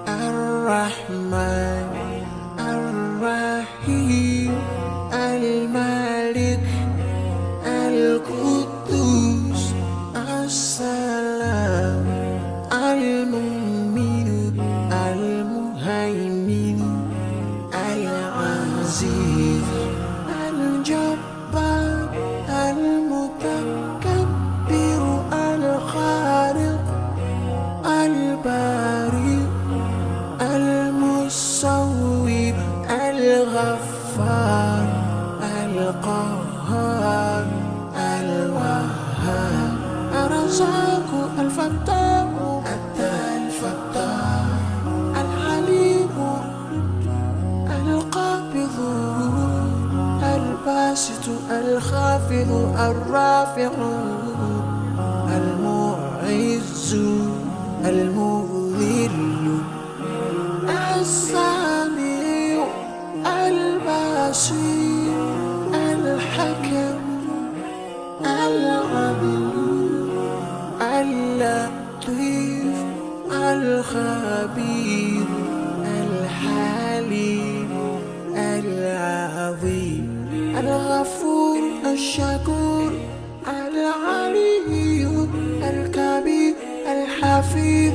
الرحمن الرحيم الملك القدوس السلام المؤمن المهيمن العزيز الجبار المتكبر الخالق البارئ المصور الغفار القهار الوهاب الرزاق الفتاح الفتاح العليم القابض الباسط الخافض الرافع المعز المذل السميع البصير الحكم العليم اللطيف الخبير الحليم العظيم الغفور الشكور العلي الكبير الحفيظ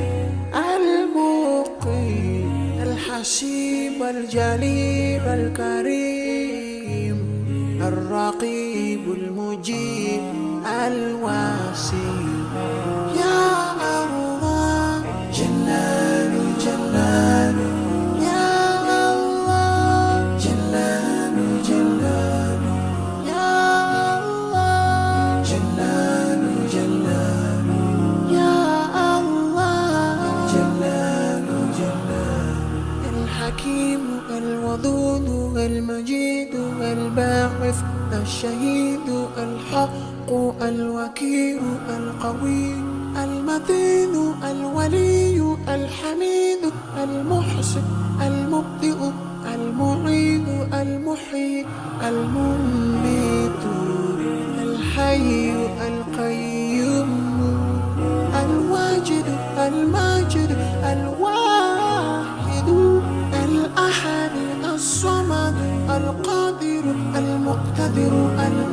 المقيم الحسيب الجليل الكريم الرقيب المجيب الواسع يا الله جلال جلال يا الله جلال جلال يا الله جلال جلال يا الله جلال جلال الحكيم الودود المجيد الباعث الشهيد الحق الوكيل القوي المتين الولي الحميد المحسن المبدئ المعيد المحيي المميت الحي القيوم الواجد الماجد الواحد الأحد الصمد القادر المقتدر